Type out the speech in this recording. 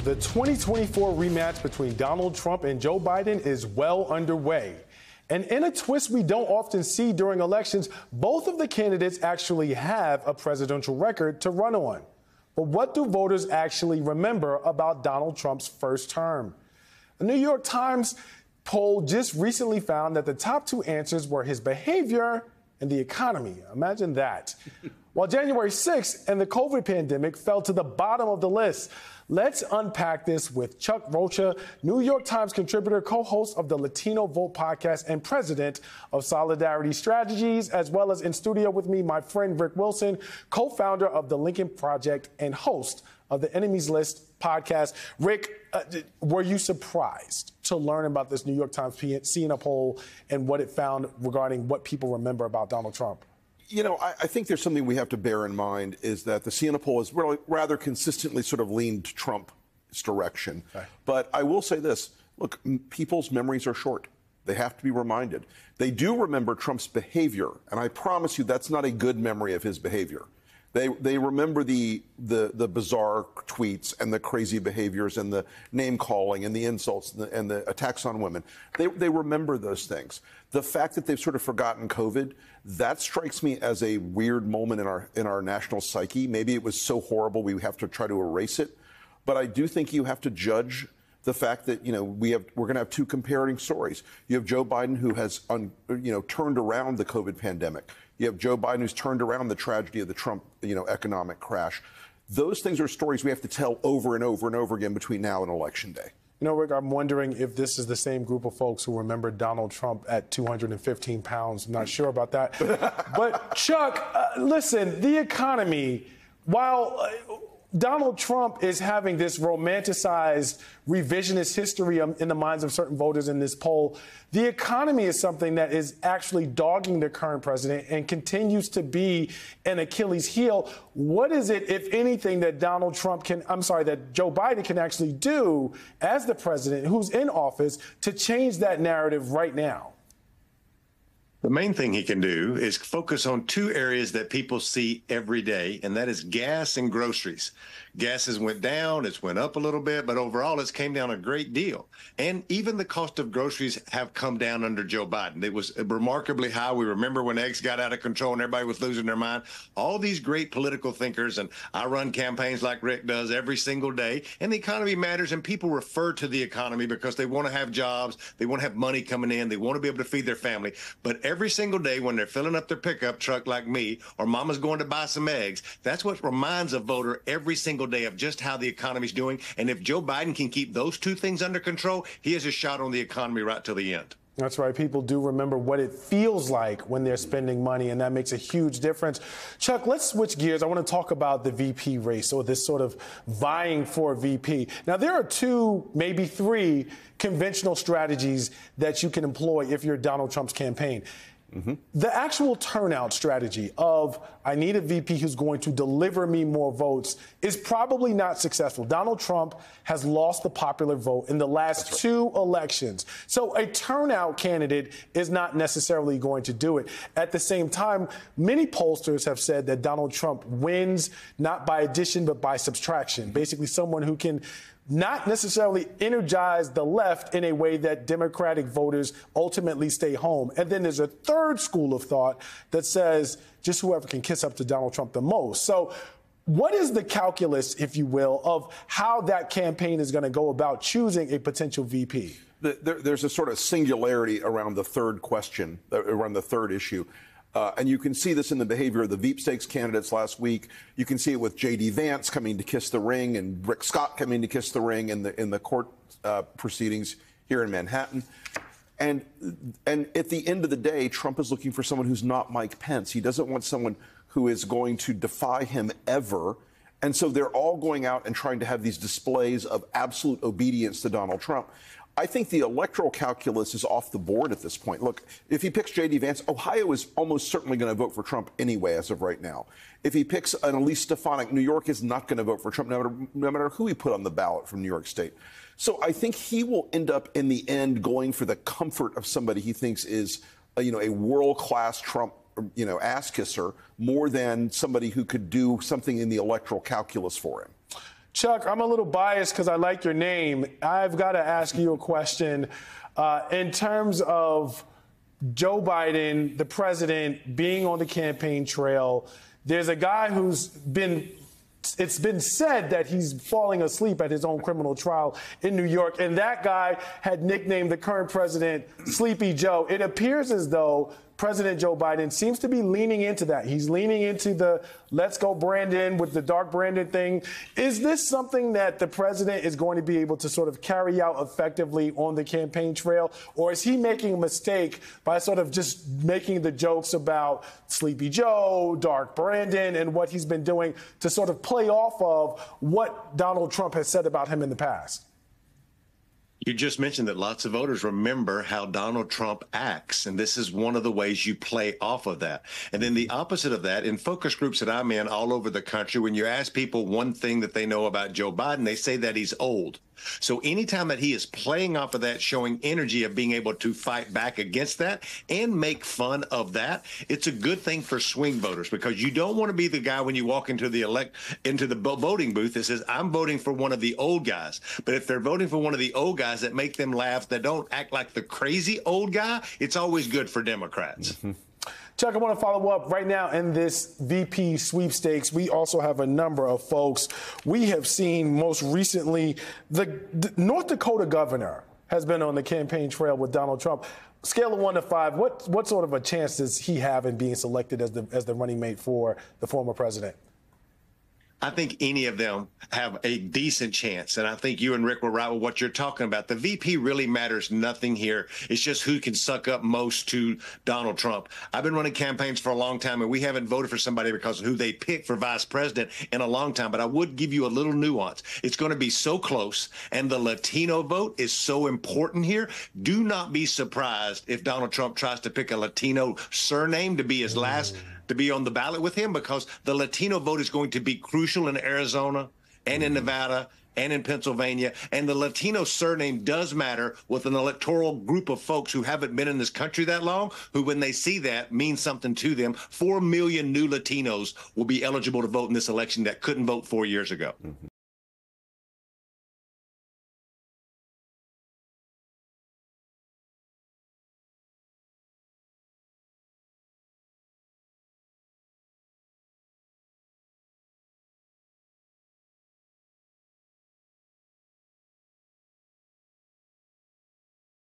The 2024 rematch between Donald Trump and Joe Biden is well underway. And in a twist we don't often see during elections, both of the candidates actually have a presidential record to run on. But what do voters actually remember about Donald Trump's first term? A New York Times poll just recently found that the top two answers were his behavior and the economy. Imagine that. While January 6th and the COVID pandemic fell to the bottom of the list. Let's unpack this with Chuck Rocha, New York Times contributor, co-host of the Latino Vote podcast, and president of Solidarity Strategies, as well as in studio with me, my friend Rick Wilson, co-founder of the Lincoln Project and host of the Enemies List podcast. Rick, were you surprised to learn about this New York Times-Siena poll and what it found regarding what people remember about Donald Trump? You know, I think there's something we have to bear in mind is that the Siena poll has really rather consistently sort of leaned Trump's direction. Okay. But I will say this, look, people's memories are short. They have to be reminded. They do remember Trump's behavior, and I promise you that's not a good memory of his behavior. They remember the bizarre tweets and the crazy behaviors and the name calling and the insults and the attacks on women. They remember those things. The fact that they've sort of forgotten COVID, that strikes me as a weird moment in our national psyche. Maybe it was so horrible we have to try to erase it. But I do think you have to judge the fact that, you know, we're going to have two comparing stories. You have Joe Biden, who has turned around the COVID pandemic. You have Joe Biden, who's turned around the tragedy of the Trump economic crash. Those things are stories we have to tell over and over and over again between now and Election Day. You know, Rick, I'm wondering if this is the same group of folks who remember Donald Trump at 215 pounds. I'm not sure about that. But Chuck, listen, the economy, while Donald Trump is having this romanticized revisionist history in the minds of certain voters in this poll, the economy is something that is actually dogging the current president and continues to be an Achilles heel. What is it, if anything, that that Joe Biden can actually do as the president who's in office to change that narrative right now? The main thing he can do is focus on two areas that people see every day, and that is gas and groceries. Gas has went down, it's went up a little bit, but overall it's came down a great deal. And even the cost of groceries have come down under Joe Biden. It was remarkably high. We remember when eggs got out of control and everybody was losing their mind. All these great political thinkers, and I run campaigns like Rick does every single day, and the economy matters, and people refer to the economy because they want to have jobs, they want to have money coming in, they want to be able to feed their family. But every single day when they're filling up their pickup truck like me, or mama's going to buy some eggs, that's what reminds a voter every single day of just how the economy's doing. And if Joe Biden can keep those two things under control, he has a shot on the economy right till the end. That's right. People do remember what it feels like when they're spending money, and that makes a huge difference. Chuck, let's switch gears. I want to talk about the VP race, or this sort of vying for VP. Now, there are two, maybe three conventional strategies that you can employ if you're Donald Trump's campaign. Mm-hmm. The actual turnout strategy of I need a VP who's going to deliver me more votes is probably not successful. Donald Trump has lost the popular vote in the last two elections. So a turnout candidate is not necessarily going to do it. At the same time, many pollsters have said that Donald Trump wins not by addition but by subtraction. Basically, someone who can not necessarily energize the left in a way that Democratic voters ultimately stay home. And then there's a third school of thought that says just whoever can kiss up to Donald Trump the most. So what is the calculus, if you will, of how that campaign is going to go about choosing a potential VP? There's a sort of singularity around the third question, around the third issue. And you can see this in the behavior of the Veep Stakes candidates last week. You can see it with J.D. Vance coming to kiss the ring and Rick Scott coming to kiss the ring in the court proceedings here in Manhattan. And at the end of the day, Trump is looking for someone who's not Mike Pence. He doesn't want someone who is going to defy him ever. And so they're all going out and trying to have these displays of absolute obedience to Donald Trump. I think the electoral calculus is off the board at this point. Look, if he picks J.D. Vance, Ohio is almost certainly going to vote for Trump anyway as of right now. If he picks an Elise Stefanik, New York is not going to vote for Trump no matter who he put on the ballot from New York State. So I think he will end up in the end going for the comfort of somebody he thinks is, a world-class Trump, ass kisser more than somebody who could do something in the electoral calculus for him. Chuck, I'm a little biased because I like your name. I've got to ask you a question. In terms of Joe Biden, the president, being on the campaign trail, there's a guy it's been said that he's falling asleep at his own criminal trial in New York, and that guy had nicknamed the current president Sleepy Joe. It appears as though President Joe Biden seems to be leaning into that. He's leaning into the let's go Brandon with the dark Brandon thing. Is this something that the president is going to be able to sort of carry out effectively on the campaign trail? Or is he making a mistake by sort of just making the jokes about Sleepy Joe, dark Brandon, and what he's been doing to sort of play off of what Donald Trump has said about him in the past? You just mentioned that lots of voters remember how Donald Trump acts, and this is one of the ways you play off of that. And then the opposite of that, in focus groups that I'm in all over the country, when you ask people one thing that they know about Joe Biden, they say that he's old. So anytime that he is playing off of that, showing energy of being able to fight back against that and make fun of that, it's a good thing for swing voters, because you don't want to be the guy when you walk into the voting booth that says, I'm voting for one of the old guys. But if they're voting for one of the old guys that make them laugh, that don't act like the crazy old guy, it's always good for Democrats. Mm-hmm. Chuck, I want to follow up right now in this VP sweepstakes. We also have a number of folks. We have seen most recently the North Dakota governor has been on the campaign trail with Donald Trump. Scale of 1 to 5, what sort of a chance does he have in being selected as the running mate for the former president? I think any of them have a decent chance. And I think you and Rick were right with what you're talking about. The VP really matters nothing here. It's just who can suck up most to Donald Trump. I've been running campaigns for a long time, and we haven't voted for somebody because of who they pick for vice president in a long time. But I would give you a little nuance. It's going to be so close, and the Latino vote is so important here. Do not be surprised if Donald Trump tries to pick a Latino surname to be his last to be on the ballot with him, because the Latino vote is going to be crucial in Arizona and in Nevada and in Pennsylvania. And the Latino surname does matter with an electoral group of folks who haven't been in this country that long, who, when they see that, means something to them. 4 million new Latinos will be eligible to vote in this election that couldn't vote 4 years ago.